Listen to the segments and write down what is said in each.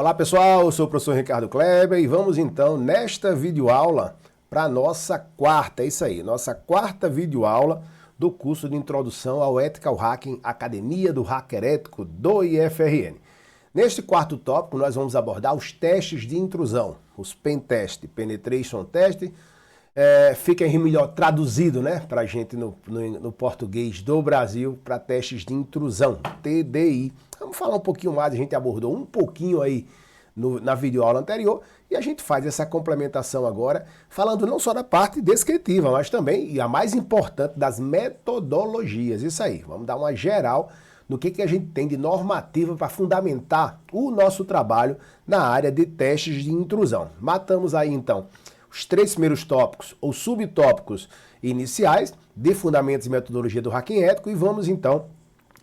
Olá pessoal, eu sou o professor Ricardo Kleber e vamos então nesta videoaula para a nossa quarta, nossa quarta videoaula do curso de Introdução ao Ethical Hacking Academia do Hacker Ético do IFRN. Neste quarto tópico nós vamos abordar os testes de intrusão, os Pen Test, Penetration Test, fica melhor traduzido, né, para a gente no português do Brasil, para testes de intrusão, TDI. Vamos falar um pouquinho mais, a gente abordou um pouquinho aí na videoaula anterior e a gente faz essa complementação agora, falando não só da parte descritiva, mas também, e a mais importante, das metodologias. Isso aí, vamos dar uma geral no que a gente tem de normativa para fundamentar o nosso trabalho na área de testes de intrusão. Matamos aí então os três primeiros tópicos ou subtópicos iniciais de fundamentos e metodologia do hacking ético e vamos então,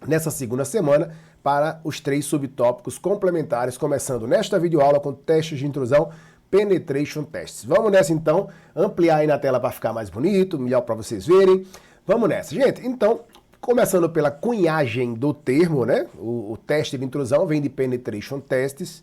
nessa segunda semana, para os três subtópicos complementares, começando nesta videoaula com testes de intrusão, Penetration Tests. Vamos nessa então, ampliar aí na tela para ficar mais bonito, melhor para vocês verem. Vamos nessa, gente. Então, começando pela cunhagem do termo, né? O teste de intrusão vem de Penetration Tests,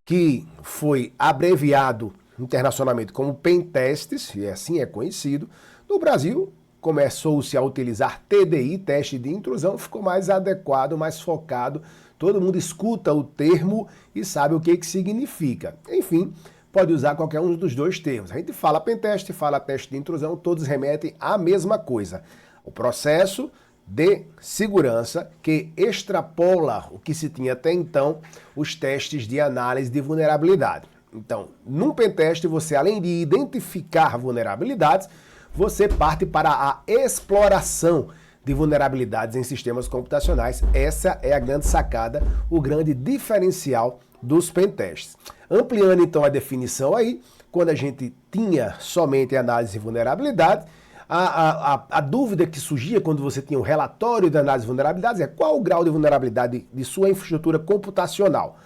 que foi abreviado internacionalmente como Pen Tests, e assim é conhecido. No Brasil, começou-se a utilizar TDI, teste de intrusão, ficou mais adequado, mais focado. Todo mundo escuta o termo e sabe o que significa. Enfim, pode usar qualquer um dos dois termos. A gente fala Pen Test, fala teste de intrusão, todos remetem à mesma coisa. O processo de segurança que extrapola o que se tinha até então, os testes de análise de vulnerabilidade. Então, num pentest, você, além de identificar vulnerabilidades, você parte para a exploração de vulnerabilidades em sistemas computacionais. Essa é a grande sacada, o grande diferencial dos pentests. Ampliando então a definição aí, quando a gente tinha somente análise de vulnerabilidade, a dúvida que surgia quando você tinha um relatório de análise de vulnerabilidades é qual o grau de vulnerabilidade de sua infraestrutura computacional.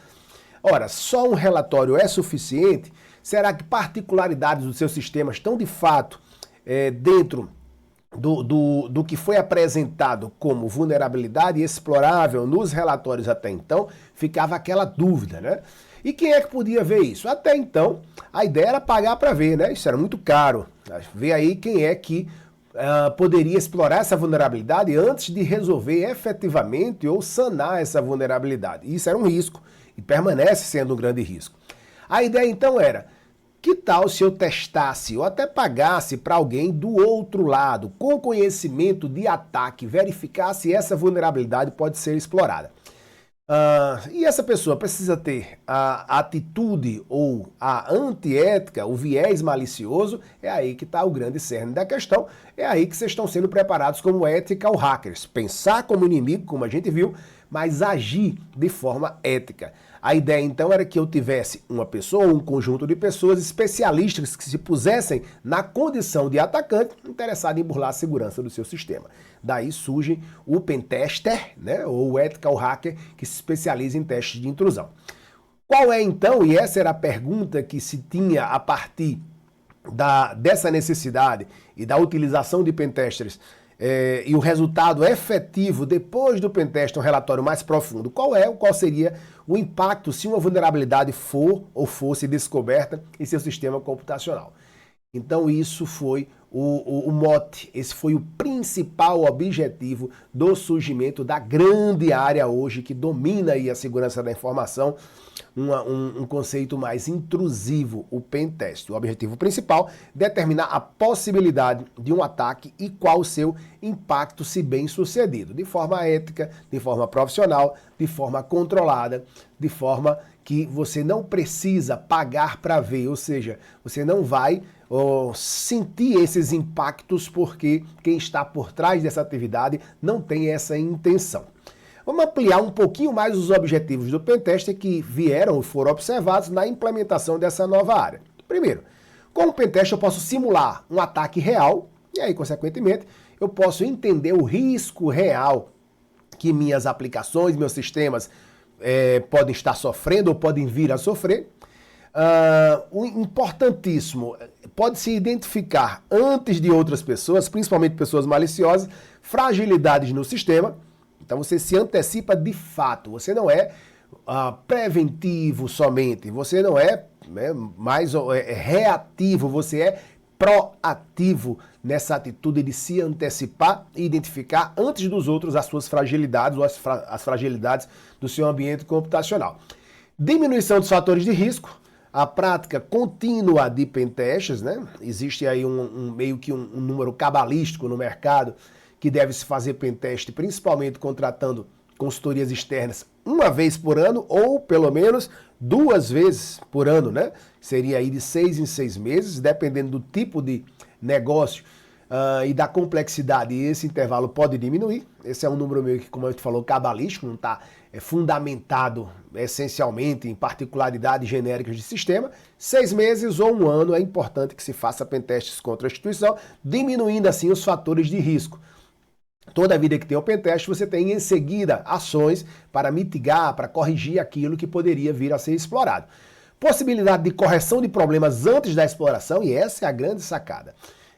Ora, só um relatório é suficiente? Será que particularidades dos seus sistemas estão de fato dentro do que foi apresentado como vulnerabilidade explorável nos relatórios até então? Ficava aquela dúvida, né? E quem é que podia ver isso? Até então, a ideia era pagar para ver, né? Isso era muito caro. Ver aí quem é que poderia explorar essa vulnerabilidade antes de resolver efetivamente ou sanar essa vulnerabilidade. Isso era um risco e permanece sendo um grande risco. A ideia então era, que tal se eu testasse ou até pagasse para alguém do outro lado, com conhecimento de ataque, verificar se essa vulnerabilidade pode ser explorada? E essa pessoa precisa ter a atitude ou a antiética, o viés malicioso. É aí que está o grande cerne da questão, é aí que vocês estão sendo preparados como ethical hackers. Pensar como inimigo, como a gente viu, mas agir de forma ética. A ideia então era que eu tivesse uma pessoa ou um conjunto de pessoas especialistas que se pusessem na condição de atacante interessado em burlar a segurança do seu sistema. Daí surge o pentester, né, ou o ethical hacker que se especializa em testes de intrusão. Qual é então, e essa era a pergunta que se tinha a partir dessa necessidade e da utilização de pentesters, e o resultado efetivo depois do pentest, um relatório mais profundo, qual seria o impacto se uma vulnerabilidade for ou fosse descoberta em seu sistema computacional? Então isso foi o mote, esse foi o principal objetivo do surgimento da grande área hoje que domina aí a segurança da informação, um conceito mais intrusivo, o pentest. O objetivo principal, determinar a possibilidade de um ataque e qual o seu impacto se bem sucedido, de forma ética, de forma profissional, de forma controlada, de forma que você não precisa pagar para ver, ou seja, você não vai sentir esses impactos porque quem está por trás dessa atividade não tem essa intenção. Vamos ampliar um pouquinho mais os objetivos do pentest que vieram e foram observados na implementação dessa nova área. Primeiro, com o pentest eu posso simular um ataque real e aí, consequentemente, eu posso entender o risco real que minhas aplicações, meus sistemas podem estar sofrendo ou podem vir a sofrer. O importantíssimo, pode-se identificar antes de outras pessoas, principalmente pessoas maliciosas, fragilidades no sistema. Então você se antecipa de fato, você não é preventivo somente, você não é, mais reativo, você é proativo nessa atitude de se antecipar e identificar antes dos outros as suas fragilidades ou as fragilidades do seu ambiente computacional. Diminuição dos fatores de risco, a prática contínua de pentests, né? Existe aí meio que um número cabalístico no mercado que deve se fazer pentest, principalmente contratando consultorias externas uma vez por ano ou pelo menos 2 vezes por ano, né? Seria aí de 6 em 6 meses, dependendo do tipo de negócio e da complexidade, esse intervalo pode diminuir. Esse é um número meio que, como a gente falou, cabalístico, não está fundamentado essencialmente em particularidades genéricas de sistema. 6 meses ou 1 ano é importante que se faça pentestes contra a instituição, diminuindo assim os fatores de risco. Toda vida que tem um pentest, você tem em seguida ações para mitigar, para corrigir aquilo que poderia vir a ser explorado. Possibilidade de correção de problemas antes da exploração, e essa é a grande sacada.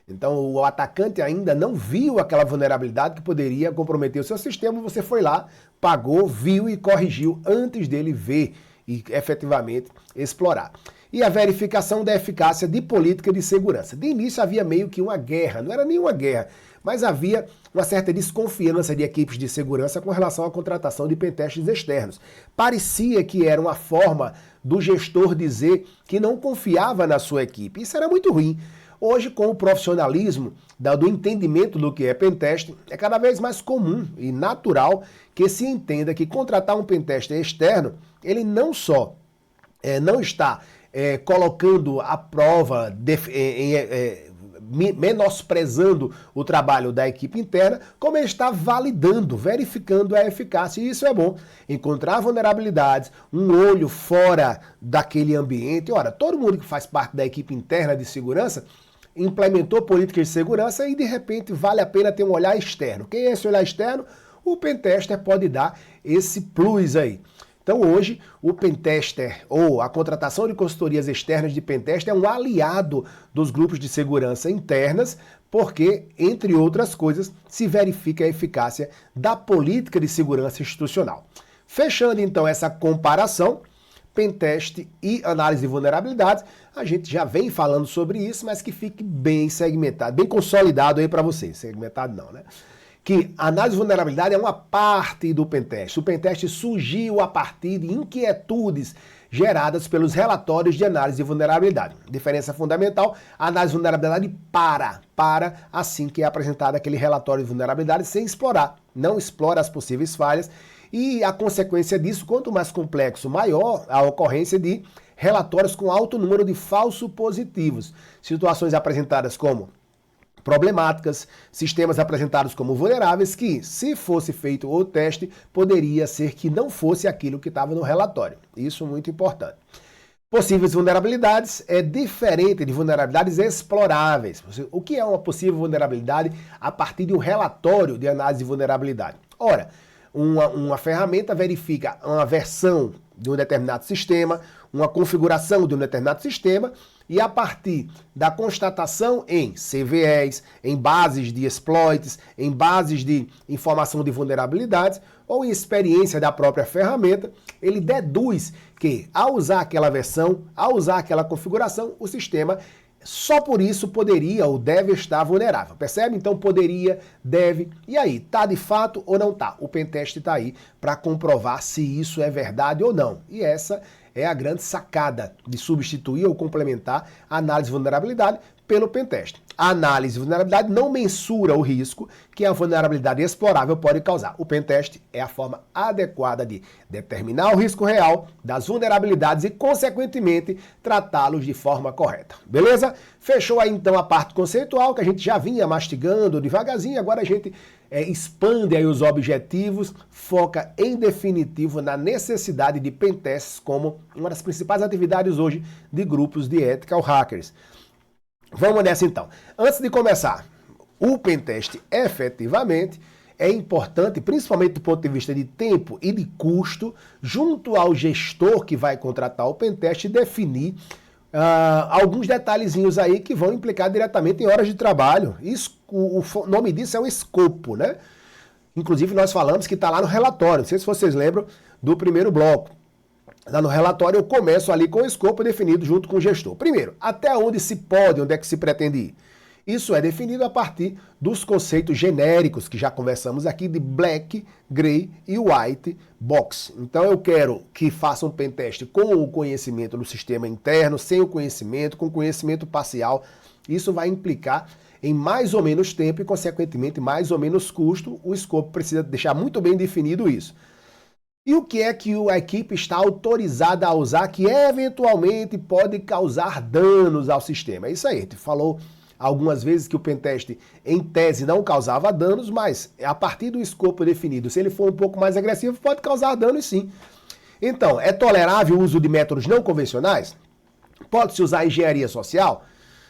Então o atacante ainda não viu aquela vulnerabilidade que poderia comprometer o seu sistema, você foi lá, pagou, viu e corrigiu antes dele ver e efetivamente explorar. E a verificação da eficácia de política de segurança. De início havia meio que uma guerra, não era nenhuma guerra, mas havia uma certa desconfiança de equipes de segurança com relação à contratação de pentestes externos. Parecia que era uma forma do gestor dizer que não confiava na sua equipe. Isso era muito ruim. Hoje, com o profissionalismo do entendimento do que é pentest, é cada vez mais comum e natural que se entenda que contratar um pentester externo, ele não só não está colocando à prova, menosprezando o trabalho da equipe interna, como ele está validando, verificando a eficácia. E isso é bom. Encontrar vulnerabilidades, um olho fora daquele ambiente. Ora, todo mundo que faz parte da equipe interna de segurança implementou políticas de segurança e, de repente, vale a pena ter um olhar externo. Quem é esse olhar externo? O pentester pode dar esse plus aí. Então hoje o pentester ou a contratação de consultorias externas de pentester é um aliado dos grupos de segurança internas, porque, entre outras coisas, se verifica a eficácia da política de segurança institucional. Fechando então essa comparação, pentest e análise de vulnerabilidades, a gente já vem falando sobre isso, mas que fique bem segmentado, bem consolidado aí para vocês. Segmentado não, né? Que a análise de vulnerabilidade é uma parte do pentest. O pentest surgiu a partir de inquietudes geradas pelos relatórios de análise de vulnerabilidade. Diferença fundamental, a análise de vulnerabilidade para assim que é apresentado aquele relatório de vulnerabilidade sem explorar. Não explora as possíveis falhas e a consequência disso, quanto mais complexo, maior a ocorrência de relatórios com alto número de falsos positivos. Situações apresentadas como problemáticas, sistemas apresentados como vulneráveis que, se fosse feito o teste, poderia ser que não fosse aquilo que estava no relatório. Isso é muito importante. Possíveis vulnerabilidades é diferente de vulnerabilidades exploráveis. O que é uma possível vulnerabilidade a partir de um relatório de análise de vulnerabilidade? Ora, uma ferramenta verifica uma versão de um determinado sistema, uma configuração de um determinado sistema, e a partir da constatação em CVEs, em bases de exploits, em bases de informação de vulnerabilidades, ou em experiência da própria ferramenta, ele deduz que, ao usar aquela versão, ao usar aquela configuração, o sistema só por isso poderia ou deve estar vulnerável. Percebe? Então poderia, deve. E aí, tá de fato ou não tá? O pentest está aí para comprovar se isso é verdade ou não. E essa é a grande sacada de substituir ou complementar a análise de vulnerabilidade pelo pentest. A análise de vulnerabilidade não mensura o risco que a vulnerabilidade explorável pode causar. O pentest é a forma adequada de determinar o risco real das vulnerabilidades e, consequentemente, tratá-los de forma correta. Beleza? Fechou aí então a parte conceitual que a gente já vinha mastigando devagarzinho, agora a gente expande aí os objetivos, foca em definitivo na necessidade de pentests como uma das principais atividades hoje de grupos de ethical hackers. Vamos nessa então. Antes de começar, o pentest efetivamente é importante, principalmente do ponto de vista de tempo e de custo, junto ao gestor que vai contratar o pentest, definir alguns detalhezinhos aí que vão implicar diretamente em horas de trabalho. Isso, o nome disso é um escopo, né? Inclusive nós falamos que está lá no relatório, não sei se vocês lembram do primeiro bloco. lá no relatório eu começo ali com o escopo definido junto com o gestor. Primeiro, até onde se pode, onde é que se pretende ir? Isso é definido a partir dos conceitos genéricos que já conversamos aqui de black, gray e white box. Então eu quero que faça um pentest com o conhecimento do sistema interno, sem o conhecimento, com conhecimento parcial. Isso vai implicar em mais ou menos tempo e, consequentemente, mais ou menos custo. O escopo precisa deixar muito bem definido isso. E o que é que a equipe está autorizada a usar que eventualmente pode causar danos ao sistema? É isso aí, a gente falou algumas vezes que o pentest, em tese, não causava danos, mas a partir do escopo definido, se ele for um pouco mais agressivo, pode causar danos sim. Então, é tolerável o uso de métodos não convencionais? Pode-se usar engenharia social?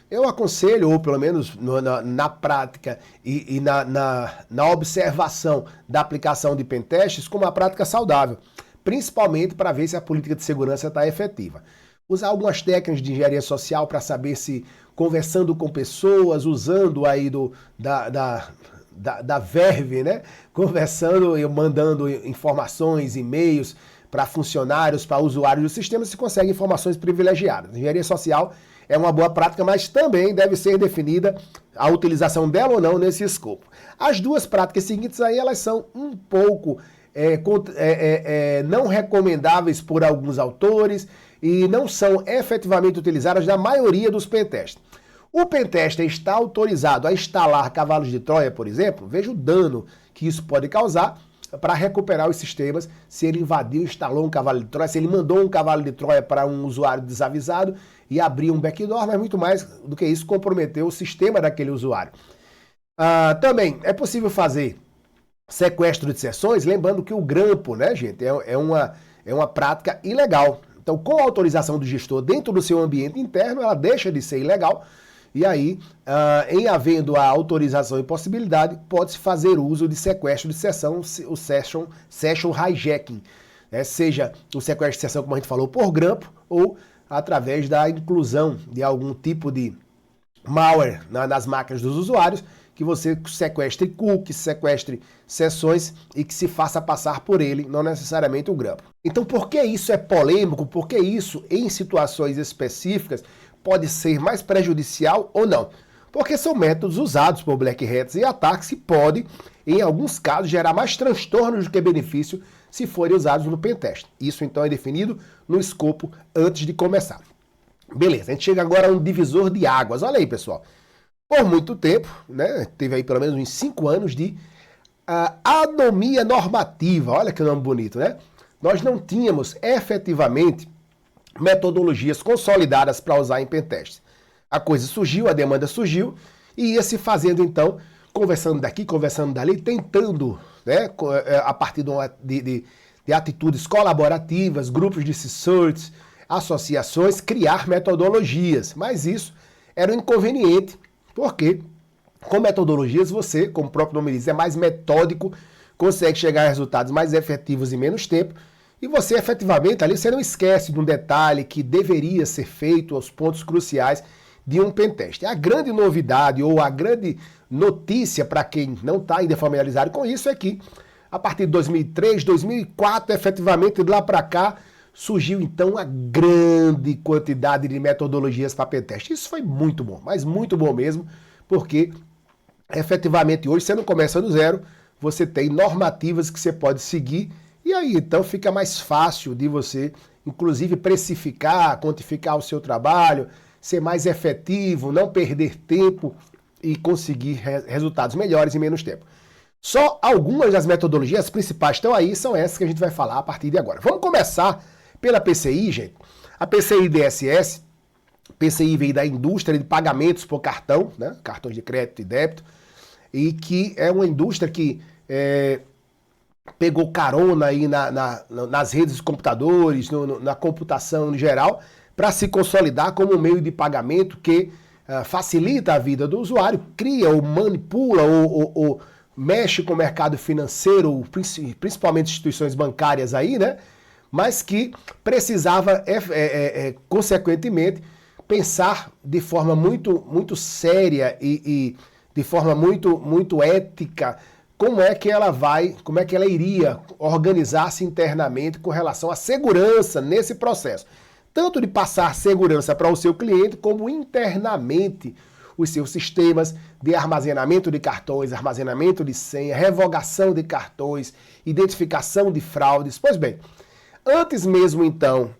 Eu aconselho, ou pelo menos na prática e na observação da aplicação de pentests, como uma prática saudável, principalmente para ver se a política de segurança está efetiva. Usar algumas técnicas de engenharia social para saber se, conversando com pessoas, usando aí da verve, né? Conversando e mandando informações, e-mails para funcionários, para usuários do sistema, se consegue informações privilegiadas. Engenharia social é uma boa prática, mas também deve ser definida a utilização dela ou não nesse escopo. As duas práticas seguintes aí, elas são um pouco não recomendáveis por alguns autores e não são efetivamente utilizadas na maioria dos pentests. O pentester está autorizado a instalar cavalos de Troia, por exemplo, veja o dano que isso pode causar para recuperar os sistemas, se ele invadiu, instalou um cavalo de Troia, se ele mandou um cavalo de Troia para um usuário desavisado e abriu um backdoor, mas muito mais do que isso, comprometeu o sistema daquele usuário. Também é possível fazer sequestro de sessões, lembrando que o grampo, né, gente, é uma prática ilegal. Então, com a autorização do gestor dentro do seu ambiente interno, ela deixa de ser ilegal. E aí, em havendo a autorização e possibilidade, pode-se fazer uso de sequestro de sessão, o session hijacking, né? Seja o sequestro de sessão, como a gente falou, por grampo, ou através da inclusão de algum tipo de malware nas máquinas dos usuários, que você sequestre cookies, sequestre sessões e que se faça passar por ele, não necessariamente o grampo. Então, por que isso é polêmico? Por que isso, em situações específicas, pode ser mais prejudicial ou não? Porque são métodos usados por Black Hats e ataques que podem, em alguns casos, gerar mais transtornos do que benefício se forem usados no pentest. Isso, então, é definido no escopo antes de começar. Beleza, a gente chega agora a um divisor de águas. Olha aí, pessoal. Por muito tempo, né, teve aí pelo menos uns 5 anos de anomia normativa. Olha que nome bonito, né? Nós não tínhamos efetivamente metodologias consolidadas para usar em pentest. A coisa surgiu, a demanda surgiu e ia se fazendo então, conversando daqui, conversando dali, tentando, né, a partir de atitudes colaborativas, grupos de research, associações, criar metodologias. Mas isso era um inconveniente, porque com metodologias você, como o próprio nome diz, é mais metódico, consegue chegar a resultados mais efetivos em menos tempo, e você efetivamente ali você não esquece de um detalhe que deveria ser feito aos pontos cruciais de um pentest. A grande novidade ou a grande notícia para quem não está ainda familiarizado com isso é que a partir de 2003, 2004, efetivamente de lá para cá, surgiu então uma grande quantidade de metodologias para pentest. Isso foi muito bom, mas muito bom mesmo, porque efetivamente hoje você não começa do zero, você tem normativas que você pode seguir e aí então fica mais fácil de você, inclusive, precificar, quantificar o seu trabalho, ser mais efetivo, não perder tempo e conseguir resultados melhores em menos tempo. Só algumas das metodologias principais estão aí, são essas que a gente vai falar a partir de agora. Vamos começar pela PCI, gente. A PCI DSS, PCI veio da indústria de pagamentos por cartão, né? Cartões de crédito e débito, e que é uma indústria que pegou carona aí nas redes de computadores, na computação em geral, para se consolidar como um meio de pagamento que facilita a vida do usuário, cria ou manipula ou mexe com o mercado financeiro, principalmente instituições bancárias aí, né? Mas que precisava, consequentemente, pensar de forma muito séria e de forma muito ética como é que ela iria organizar-se internamente com relação à segurança nesse processo. Tanto de passar segurança para o seu cliente, como internamente os seus sistemas de armazenamento de cartões, armazenamento de senha, revogação de cartões, identificação de fraudes. Pois bem, antes mesmo então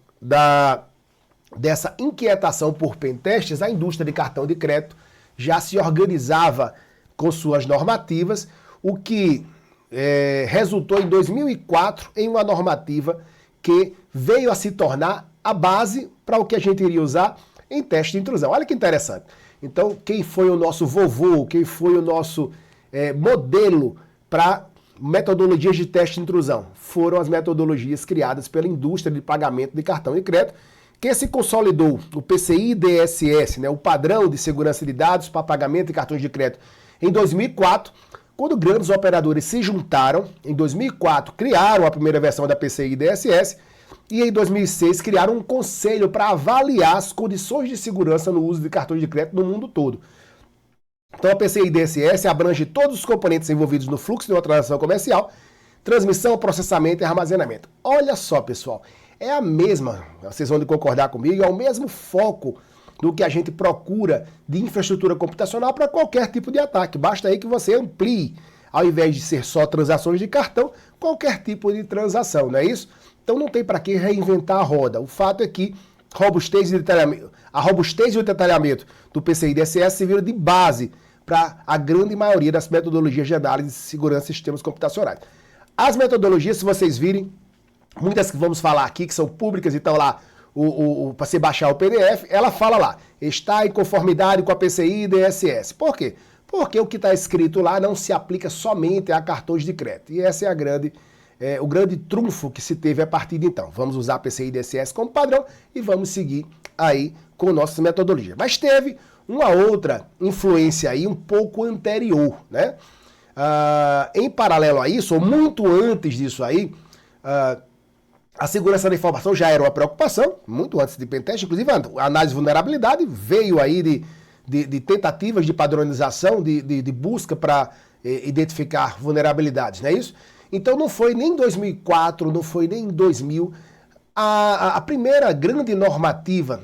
dessa inquietação por pentestes, a indústria de cartão de crédito já se organizava com suas normativas, o que resultou em 2004 em uma normativa que veio a se tornar a base para o que a gente iria usar em teste de intrusão. Olha que interessante. Então, quem foi o nosso vovô, quem foi o nosso modelo para metodologias de teste de intrusão? Foram as metodologias criadas pela indústria de pagamento de cartão de crédito, que se consolidou o PCI-DSS, né, o padrão de segurança de dados para pagamento de cartões de crédito, em 2004, quando grandes operadores se juntaram. Em 2004, criaram a primeira versão da PCI-DSS, e em 2006 criaram um conselho para avaliar as condições de segurança no uso de cartões de crédito no mundo todo. Então a PCI-DSS abrange todos os componentes envolvidos no fluxo de uma transação comercial, transmissão, processamento e armazenamento. Olha só, pessoal, é a mesma, vocês vão concordar comigo, é o mesmo foco do que a gente procura de infraestrutura computacional para qualquer tipo de ataque. Basta aí que você amplie, ao invés de ser só transações de cartão, qualquer tipo de transação, não é isso? Então não tem para que reinventar a roda. O fato é que a robustez e o detalhamento do PCI-DSS serviram de base para a grande maioria das metodologias de análise de segurança de sistemas computacionais. As metodologias, se vocês virem, muitas que vamos falar aqui, que são públicas e estão lá para você baixar o PDF, ela fala lá, está em conformidade com a PCI-DSS. Por quê? Porque o que está escrito lá não se aplica somente a cartões de crédito. E essa é o grande trunfo que se teve a partir de então. Vamos usar a PCI-DSS como padrão e vamos seguir aí com nossas metodologias. Mas teve uma outra influência aí um pouco anterior, né? Em paralelo a isso, ou muito antes disso aí, a segurança da informação já era uma preocupação, muito antes de pentest, inclusive a análise de vulnerabilidade veio aí de tentativas de padronização, de busca para identificar vulnerabilidades, não é isso? Então não foi nem em 2004, não foi nem em 2000. A primeira grande normativa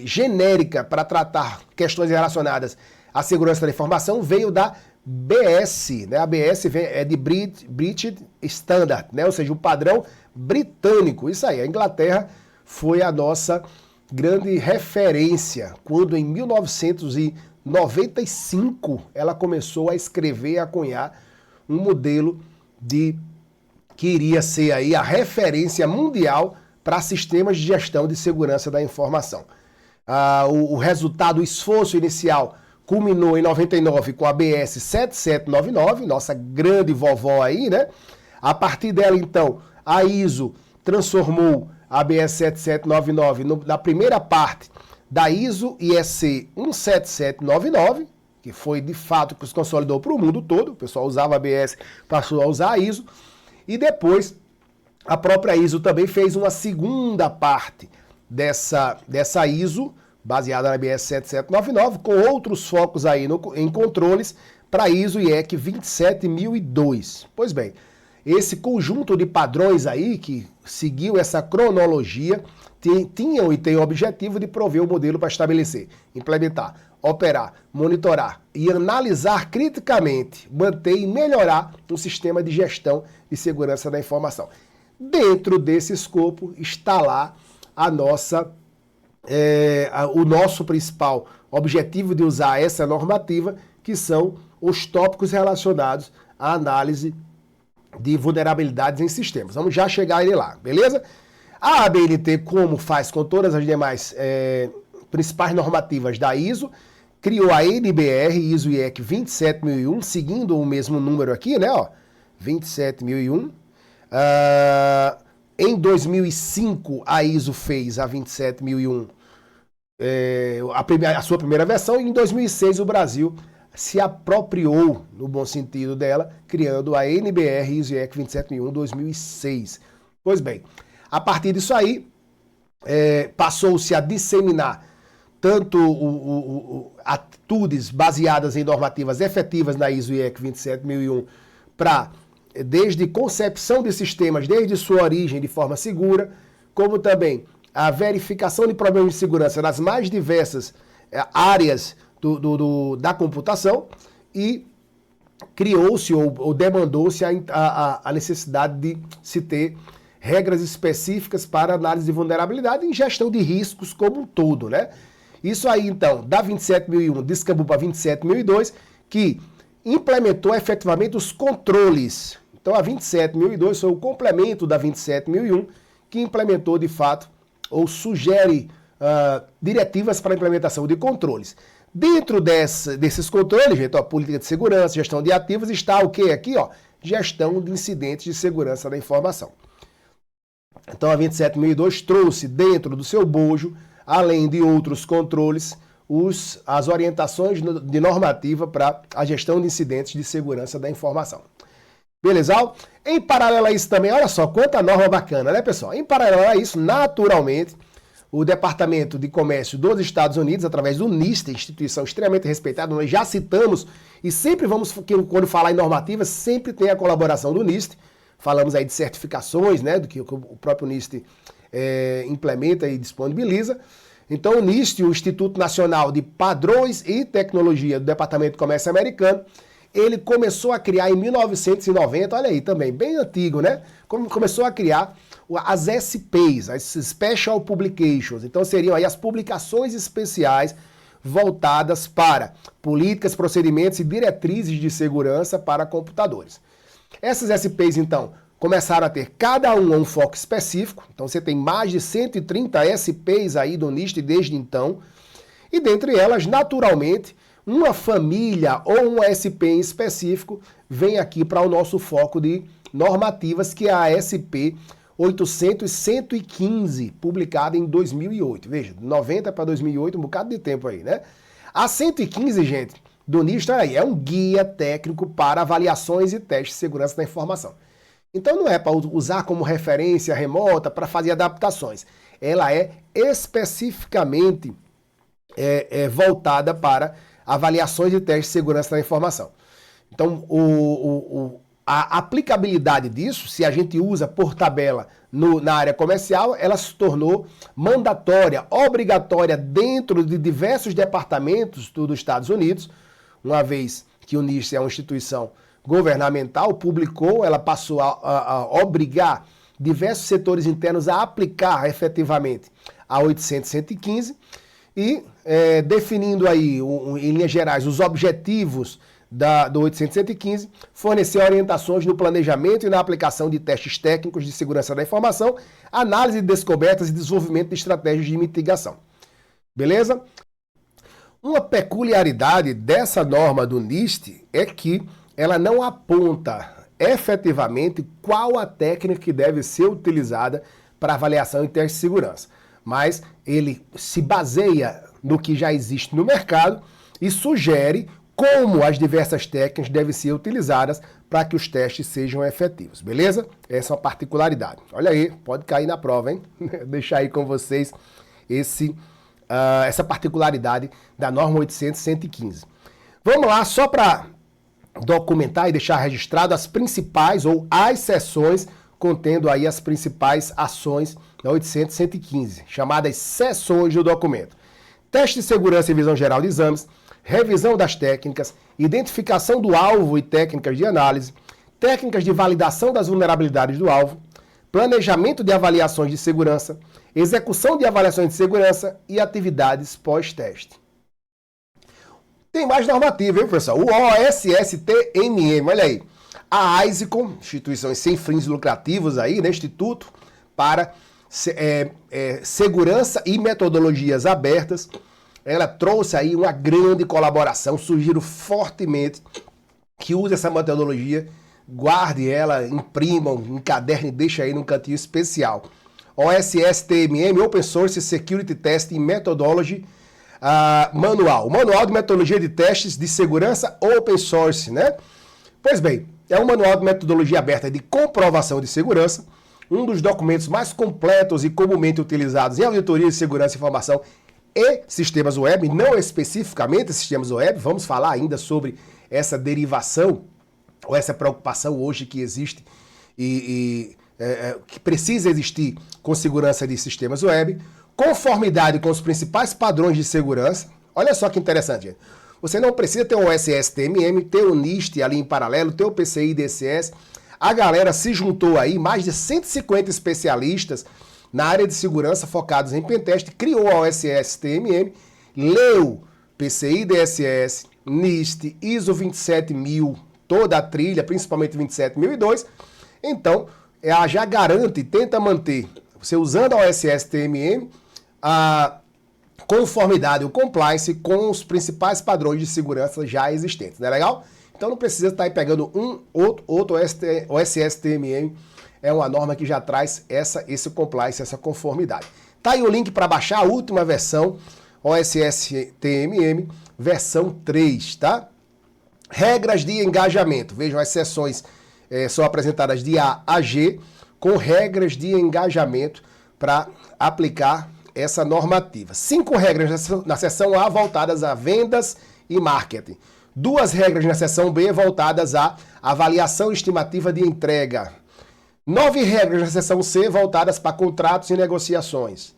genérica para tratar questões relacionadas à segurança da informação veio da BS, né? A BS é de British Standard, né? Ou seja, o padrão britânico. Isso aí, a Inglaterra foi a nossa grande referência, quando em 1995 ela começou a escrever e a cunhar um modelo que iria ser aí a referência mundial para sistemas de gestão de segurança da informação. O resultado, o esforço inicial, culminou em 99 com a BS 7799, nossa grande vovó aí, né? A partir dela, então, a ISO transformou a BS 7799 na primeira parte da ISO IEC 17799, que foi de fato que se consolidou para o mundo todo. O pessoal usava a ABS, passou a usar a ISO. E depois, a própria ISO também fez uma segunda parte dessa ISO, baseada na ABS 7799, com outros focos aí em controles para ISO IEC 27002. Pois bem, esse conjunto de padrões aí, que seguiu essa cronologia, tinham e tem o objetivo de prover o modelo para estabelecer, implementar, operar, monitorar e analisar criticamente, manter e melhorar um sistema de gestão e segurança da informação. Dentro desse escopo está lá o nosso principal objetivo de usar essa normativa, que são os tópicos relacionados à análise de vulnerabilidades em sistemas. Vamos já chegar aí lá, beleza? A ABNT, como faz com todas as demais principais normativas da ISO, criou a NBR ISO IEC 27001, seguindo o mesmo número aqui, né? Ó, 27001. Em 2005, a ISO fez a 27001, a sua primeira versão, e em 2006 o Brasil se apropriou, no bom sentido dela, criando a NBR ISO IEC 27001 2006. Pois bem, a partir disso aí, passou-se a disseminar tanto atitudes baseadas em normativas efetivas na ISO IEC 27001 para, desde concepção de sistemas, desde sua origem de forma segura, como também a verificação de problemas de segurança nas mais diversas áreas da computação, e criou-se ou demandou-se a necessidade de se ter regras específicas para análise de vulnerabilidade e gestão de riscos como um todo, né? Isso aí, então, da 27001 descambou para 27002, que implementou efetivamente os controles. Então, a 27002 foi o complemento da 27001, que implementou, de fato, ou sugere diretivas para a implementação de controles. Dentro desses controles, gente, ó, política de segurança, gestão de ativos, está o que aqui? Ó, gestão de incidentes de segurança da informação. Então, a 27002 trouxe dentro do seu bojo, além de outros controles, as orientações de normativa para a gestão de incidentes de segurança da informação. Beleza? Em paralelo a isso também, olha só, quanta norma bacana, né, pessoal? Em paralelo a isso, naturalmente, o Departamento de Comércio dos Estados Unidos, através do NIST, instituição extremamente respeitada, nós já citamos, e sempre quando falar em normativas, sempre tem a colaboração do NIST. Falamos aí de certificações, né, do que o próprio NIST implementa e disponibiliza. Então, o NIST, o Instituto Nacional de Padrões e Tecnologia do Departamento de Comércio Americano, ele começou a criar em 1990, olha aí também, bem antigo, né? Começou a criar as SPs, as Special Publications. Então, seriam aí as publicações especiais voltadas para políticas, procedimentos e diretrizes de segurança para computadores. Essas SPs, então, começaram a ter cada um foco específico. Então, você tem mais de 130 SPs aí do NIST desde então. E dentre elas, naturalmente, uma família ou um SP em específico vem aqui para o nosso foco de normativas, que é a SP 800-115, publicada em 2008. Veja, de 90 para 2008, um bocado de tempo aí, né? A 115, gente, do NIST, olha aí, é um guia técnico para avaliações e testes de segurança da informação. Então não é para usar como referência remota para fazer adaptações. Ela é especificamente voltada para avaliações e testes de segurança da informação. Então, a aplicabilidade disso, se a gente usa por tabela na área comercial, ela se tornou mandatória, obrigatória dentro de diversos departamentos dos Estados Unidos, uma vez que o NIST é uma instituição governamental, publicou, ela passou a obrigar diversos setores internos a aplicar efetivamente a 800-115 e definindo aí, em linhas gerais, os objetivos do 800-115, fornecer orientações no planejamento e na aplicação de testes técnicos de segurança da informação, análise de descobertas e desenvolvimento de estratégias de mitigação. Beleza? Uma peculiaridade dessa norma do NIST é que ela não aponta efetivamente qual a técnica que deve ser utilizada para avaliação e teste de segurança, mas ele se baseia no que já existe no mercado e sugere como as diversas técnicas devem ser utilizadas para que os testes sejam efetivos, beleza? Essa é uma particularidade. Olha aí, pode cair na prova, hein? Deixar aí com vocês essa particularidade da norma 800-115. Vamos lá, só para documentar e deixar registrado as principais ou as seções contendo aí as principais ações da 800-115, chamadas seções do documento. Teste de segurança e visão geral de exames, revisão das técnicas, identificação do alvo e técnicas de análise, técnicas de validação das vulnerabilidades do alvo, planejamento de avaliações de segurança, execução de avaliações de segurança e atividades pós-teste. Tem mais normativa, viu, pessoal? O OSSTMM, olha aí. A ISICOM, instituições sem fins lucrativos aí, né, Instituto para Segurança e Metodologias Abertas, ela trouxe aí uma grande colaboração. Sugiro fortemente que use essa metodologia, guarde ela, imprimam, encaderne e deixe aí num cantinho especial. OSSTMM, Open Source Security Testing Methodology Manual. Manual de Metodologia de Testes de Segurança Open Source, né? Pois bem, é um manual de metodologia aberta de comprovação de segurança, um dos documentos mais completos e comumente utilizados em auditoria de segurança e informação e sistemas web, não especificamente sistemas web. Vamos falar ainda sobre essa derivação ou essa preocupação hoje que existe que precisa existir com segurança de sistemas web, conformidade com os principais padrões de segurança. Olha só que interessante, gente. Você não precisa ter um OSS-TMM, ter o NIST ali em paralelo, ter o PCI-DSS. A galera se juntou aí, mais de 150 especialistas na área de segurança focados em pentest, criou a OSS-TMM, leu PCI-DSS, NIST, ISO 27000, toda a trilha, principalmente 27002. Então, ela já garante e tenta manter, você usando a OSS-TMM, a conformidade, o compliance com os principais padrões de segurança já existentes, não é legal? Então não precisa estar aí pegando outro OSS-TMM, é uma norma que já traz esse compliance, essa conformidade. Tá aí o link para baixar a última versão, OSS-TMM, versão 3, tá? Regras de engajamento, vejam as seções são apresentadas de A a G, com regras de engajamento para aplicar essa normativa. 5 regras na seção A voltadas a vendas e marketing. 2 regras na seção B voltadas à avaliação estimativa de entrega. 9 regras na seção C voltadas para contratos e negociações.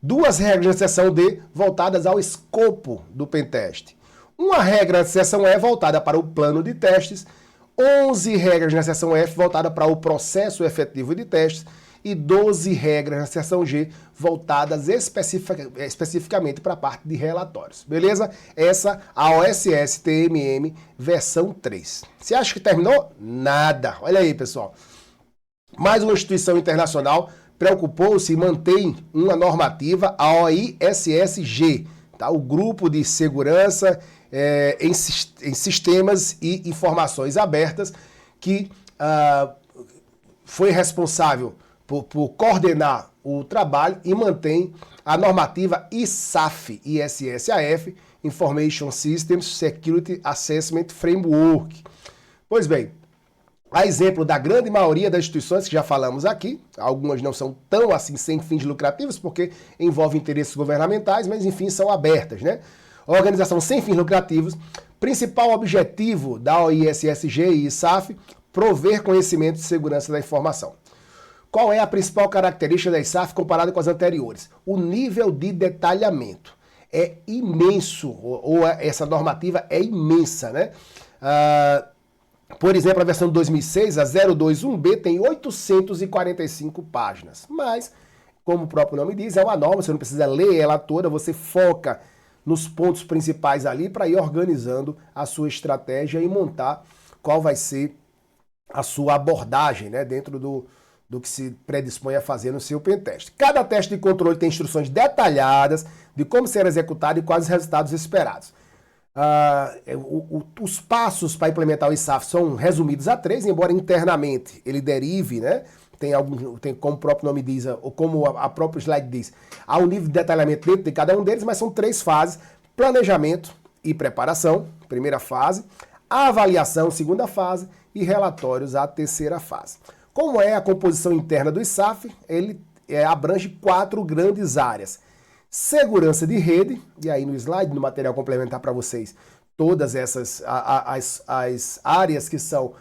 2 regras na seção D voltadas ao escopo do pentest. 1 regra na seção E voltada para o plano de testes. 11 regras na seção F voltada para o processo efetivo de testes. E 12 regras na seção G voltadas especificamente para a parte de relatórios. Beleza? Essa a OSS-TMM versão 3. Você acha que terminou? Nada. Olha aí, pessoal. Mais uma instituição internacional preocupou-se e mantém uma normativa, a OISSG, tá? O Grupo de Segurança em Sistemas e Informações Abertas, que foi responsável por coordenar o trabalho e mantém a normativa ISAF, ISSAF, Information Systems Security Assessment Framework. Pois bem, a exemplo da grande maioria das instituições que já falamos aqui, algumas não são tão assim sem fins lucrativos, porque envolvem interesses governamentais, mas enfim, são abertas, né? Organização sem fins lucrativos, principal objetivo da OISSG e ISAF, prover conhecimento de segurança da informação. Qual é a principal característica da ISAF comparada com as anteriores? O nível de detalhamento é imenso, ou essa normativa é imensa, né? Por exemplo, a versão de 2006, a 021B, tem 845 páginas. Mas, como o próprio nome diz, é uma norma, você não precisa ler ela toda, você foca nos pontos principais ali para ir organizando a sua estratégia e montar qual vai ser a sua abordagem, né, dentro do que se predispõe a fazer no seu pentest. Cada teste de controle tem instruções detalhadas de como ser executado e quais os resultados esperados. Os passos para implementar o ISAF são resumidos a 3, embora internamente ele derive, né? Tem como o próprio nome diz, ou como a própria slide diz, há um nível de detalhamento dentro de cada um deles, mas são 3 fases: planejamento e preparação, primeira fase, avaliação, segunda fase, e relatórios, a terceira fase. Como é a composição interna do ISAF? Ele abrange 4 grandes áreas. Segurança de rede, e aí no slide, no material complementar para vocês, todas essas as áreas que são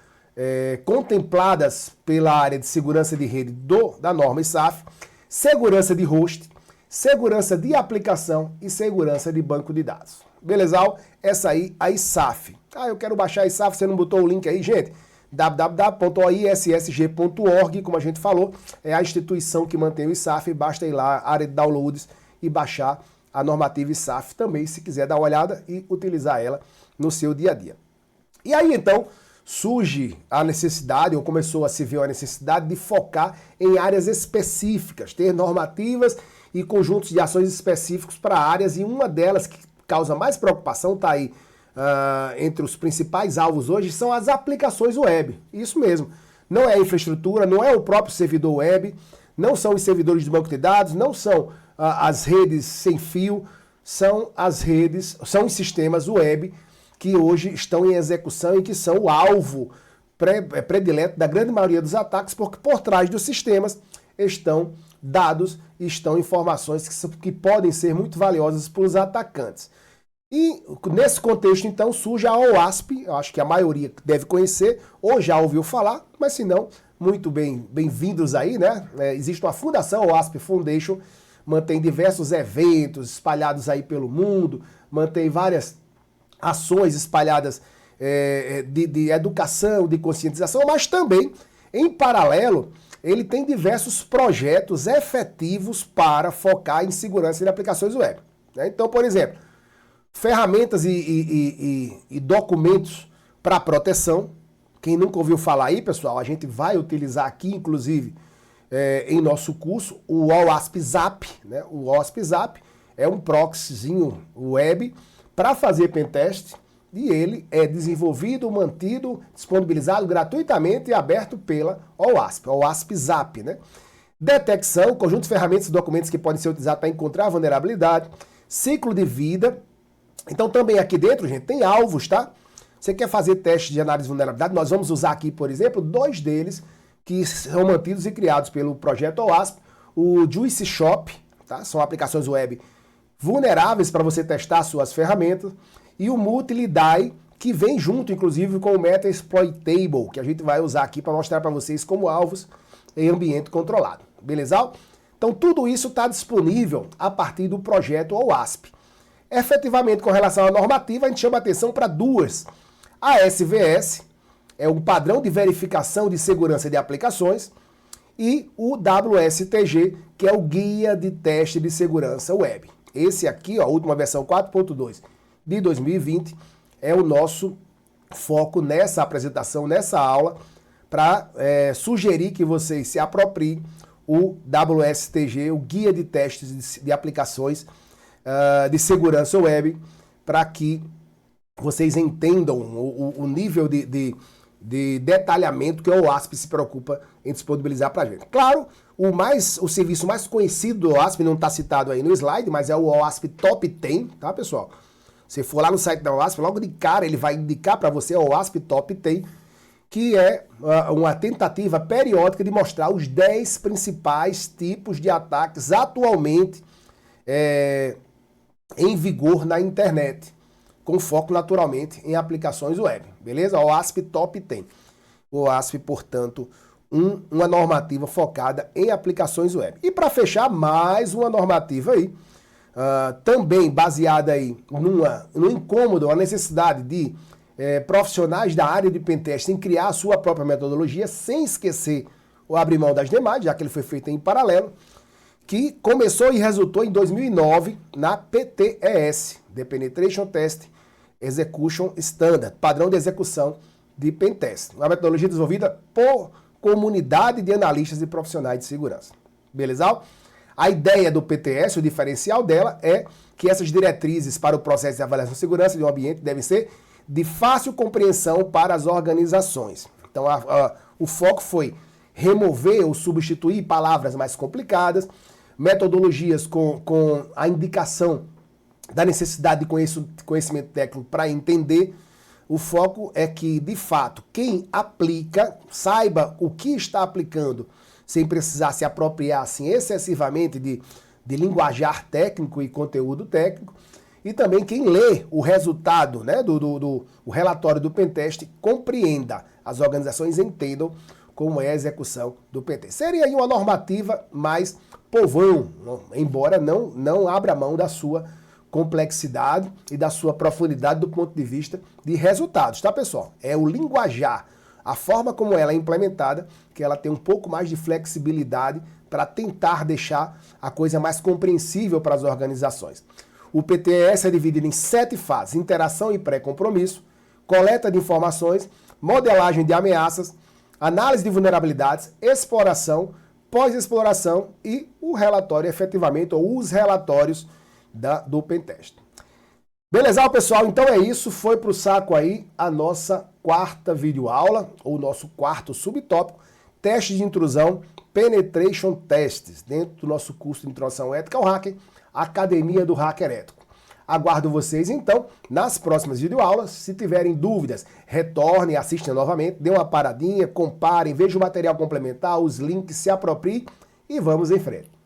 contempladas pela área de segurança de rede da norma ISAF, segurança de host, segurança de aplicação e segurança de banco de dados. Beleza? Essa aí, a ISAF. Eu quero baixar a ISAF, você não botou o link aí, gente? www.oissg.org, como a gente falou, é a instituição que mantém o ISAF, basta ir lá, área de downloads, e baixar a normativa ISAF também, se quiser dar uma olhada e utilizar ela no seu dia a dia. E aí, então, surge a necessidade, ou começou a se ver a necessidade de focar em áreas específicas, ter normativas e conjuntos de ações específicos para áreas, e uma delas que causa mais preocupação, está aí entre os principais alvos hoje, são as aplicações web. Isso mesmo. Não é a infraestrutura, não é o próprio servidor web, não são os servidores de banco de dados, não são as redes sem fio, são os sistemas web que hoje estão em execução e que são o alvo predileto da grande maioria dos ataques, porque por trás dos sistemas estão dados estão informações que podem ser muito valiosas para os atacantes. E nesse contexto, então, surge a OWASP, eu acho que a maioria deve conhecer ou já ouviu falar, mas se não, muito bem-vindos aí, né? Existe uma fundação, a OWASP Foundation, mantém diversos eventos espalhados aí pelo mundo, mantém várias ações espalhadas de educação, de conscientização, mas também, em paralelo, ele tem diversos projetos efetivos para focar em segurança de aplicações web. Né? Então, por exemplo, ferramentas e documentos para proteção. Quem nunca ouviu falar aí, pessoal, a gente vai utilizar aqui, inclusive, em nosso curso, o OWASP Zap. Né? O OWASP Zap é um proxyzinho web para fazer pentest e ele é desenvolvido, mantido, disponibilizado gratuitamente e aberto pela OWASP, o OWASP Zap. Né? Detecção, conjunto de ferramentas e documentos que podem ser utilizados para encontrar vulnerabilidade. Ciclo de vida. Então também aqui dentro, gente, tem alvos, tá? Você quer fazer teste de análise de vulnerabilidade? Nós vamos usar aqui, por exemplo, 2 deles que são mantidos e criados pelo projeto OWASP, o Juice Shop, tá? São aplicações web vulneráveis para você testar suas ferramentas, e o Multilidai, que vem junto, inclusive, com o Metasploitable, que a gente vai usar aqui para mostrar para vocês como alvos em ambiente controlado. Beleza? Então tudo isso está disponível a partir do projeto OWASP. Efetivamente, com relação à normativa, a gente chama atenção para 2. A SVS é um padrão de verificação de segurança de aplicações e o WSTG, que é o Guia de Teste de Segurança Web. Esse aqui, ó, a última versão 4.2 de 2020, é o nosso foco nessa apresentação, nessa aula, para sugerir que vocês se apropriem o WSTG, o Guia de Testes de Aplicações de Segurança Web, para que vocês entendam o nível de detalhamento que o OWASP se preocupa em disponibilizar para a gente. Claro, o serviço mais conhecido do OWASP, não está citado aí no slide, mas é o OWASP Top 10, tá, pessoal? Se for lá no site da OWASP, logo de cara ele vai indicar para você o OWASP Top 10, que é uma tentativa periódica de mostrar os 10 principais tipos de ataques atualmente em vigor na internet, com foco naturalmente em aplicações web, beleza? O OWASP Top 10. O OWASP, portanto, uma normativa focada em aplicações web. E para fechar, mais uma normativa aí, também baseada aí no incômodo, a necessidade de profissionais da área de pentest em criar a sua própria metodologia, sem esquecer ou abrir mão das demais, já que ele foi feito em paralelo, que começou e resultou em 2009 na PTES, The Penetration Test Execution Standard, padrão de execução de pentest, uma metodologia desenvolvida por comunidade de analistas e profissionais de segurança. Beleza? A ideia do PTS, o diferencial dela, é que essas diretrizes para o processo de avaliação de segurança de um ambiente devem ser de fácil compreensão para as organizações. Então, o foco foi remover ou substituir palavras mais complicadas, metodologias com a indicação da necessidade de conhecimento técnico para entender. O foco é que, de fato, quem aplica saiba o que está aplicando, sem precisar se apropriar assim, excessivamente de linguajar técnico e conteúdo técnico. E também quem lê o resultado, né, o relatório do pentest compreenda, as organizações entendam como é a execução do pentest. Seria aí uma normativa mais povão, embora não abra mão da sua complexidade e da sua profundidade do ponto de vista de resultados, tá, pessoal? É o linguajar, a forma como ela é implementada, que ela tem um pouco mais de flexibilidade para tentar deixar a coisa mais compreensível para as organizações. O PTS é dividido em 7 fases: interação e pré-compromisso, coleta de informações, modelagem de ameaças, análise de vulnerabilidades, exploração, pós-exploração e o relatório efetivamente, ou os relatórios do pentest. Beleza, pessoal? Então é isso, foi pro saco aí a nossa 4ª videoaula, ou nosso 4º subtópico, teste de intrusão, penetration tests, dentro do nosso curso de introdução ética ao hacking, Academia do Hacker Ético. Aguardo vocês, então, nas próximas videoaulas. Se tiverem dúvidas, retornem, assistam novamente, dêem uma paradinha, comparem, vejam o material complementar, os links, se apropriem e vamos em frente.